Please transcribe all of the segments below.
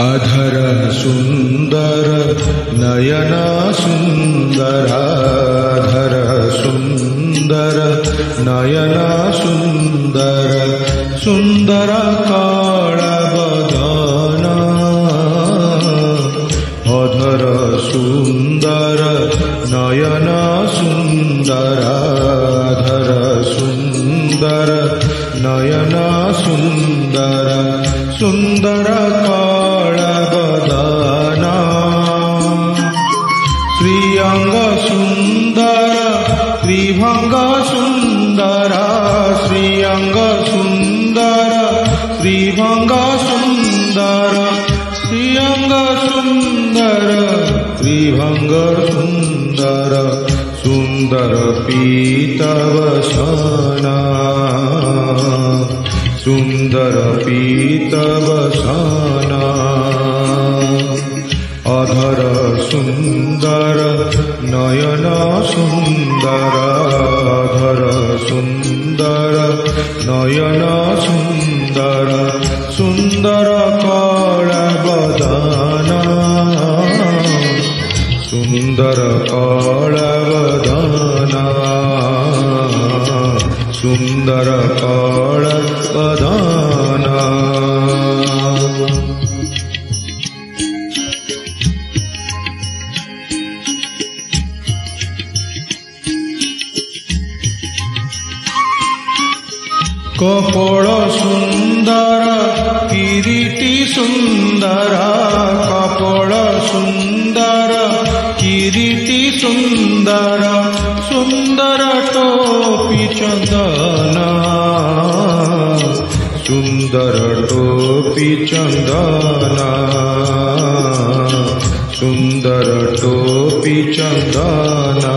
अधर सुंदर नयन सुंदर अधर सुंदर नयन सुंदर सुंदर काल बदन अधर सुंदर नयन सुंदर अधर सुंदर नयन सुंदर सुंदर काल बदना श्रीअंग सुंदर त्रिभंग सुंदर श्रीअंग सुंदर त्रिभंग सुंदर श्रीअंग सुंदर त्रिभंग सुंदर सुंदर पीतवसना सुंदर पीतवसना अधर सुंदर नयन सुंदर अधर सुंदर नयन सुंदर सुंदर काल बदना सुंदर काल बदना सुंदर काल बदना कपोल सुंदर किरीटी सुंदर कपोल सुंदर किरीटी सुंदर सुंदर टोपी चंदना सुंदर टोपी चंदना सुंदर टोपी चंदना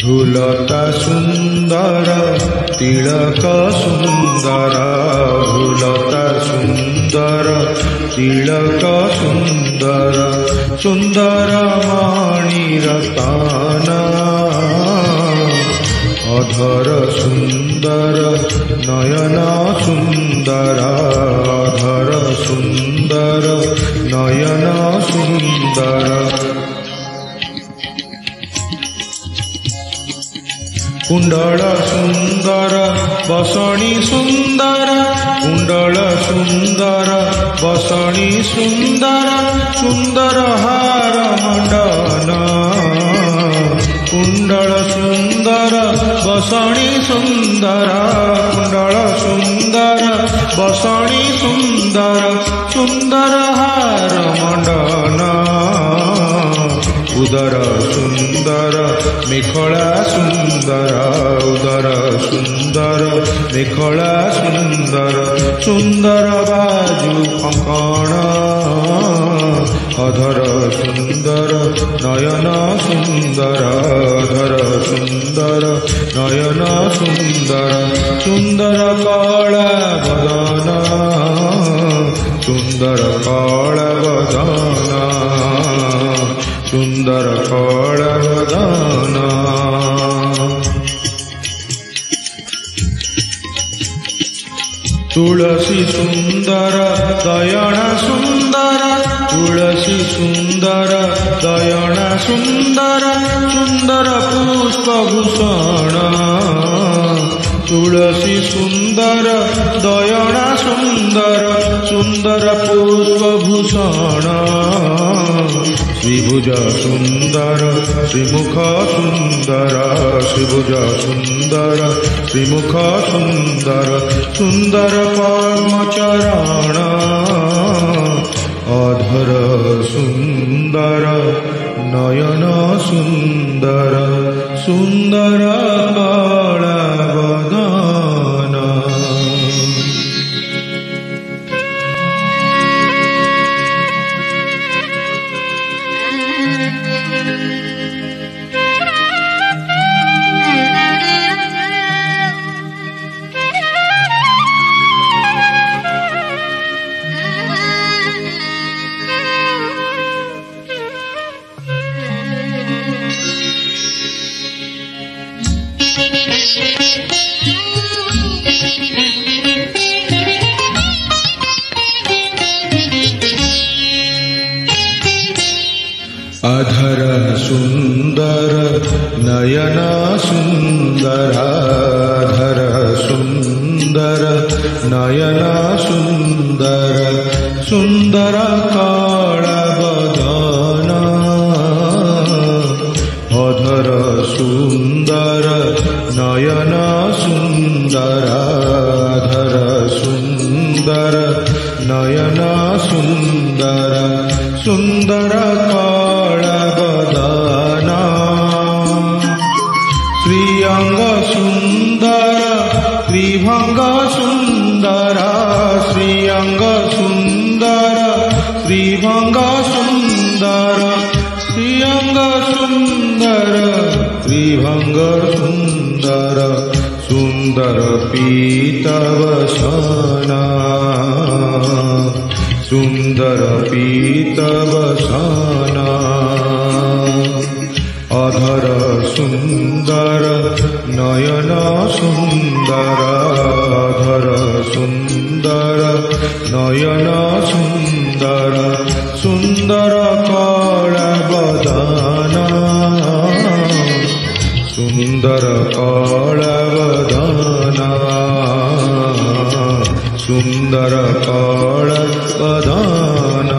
झूलता सुंदर तिलक सुंदर झूलता सुंदर तिलक सुंदर सुंदर मणिरत्ना अधर सुंदर नयन सुंदर अधर सुंदर नयन सुंदर कुंडल सुंदर बसणी सुंदर कुंडल सुंदर बसणी सुंदर सुंदर हार मंडन कुंडल सुंदर बसणी सुंदर कुंडल सुंदर बसणी सुंदर सुंदर हार मंडन उदर सुंदर मेखला सुंदर उदर सुंदर मेखला सुंदर सुंदर बाजू कंकण अधर सुंदर नयन सुंदर अधर सुंदर नयन सुंदर सुंदर काल बदना सुंदर काल बदना सुंदर काल बदना तुलसी सुंदर दयन सुंदर तुलसी सुंदर दयन सुंदर सुंदर पुष्पभूषण तुलसी सुंदर दयन सुंदर सुंदर पुष्पभूषण श्रीभुज सुंदर श्रीमुख सुंदर श्रीभुज सुंदर श्रीमुख सुंदर सुंदर पद्मचरण अधर सुंदर नयन सुंदर सुंदर कला बदन अधर सुंदर नयन सुंदर अधर सुंदर नयन सुंदर सुंदर कला बदन अधर सुंदर नयन सुंदर अधर सुंदर नयन सुंदर सुंदर कला बदन श्रीअंग सुंदर त्रिभंग सुंदर श्रीअंग सुंदर त्रिभंग सुंदर श्रीअंग सुंदर त्रिभंग सुंदर सुंदर पीतवसना सुंदर पीतवसना अधर सुंदर नयन सुंदर अधर सुंदर नयन सुंदर सुंदर कला बदन सुंदर कला बदन सुंदर कला बदन।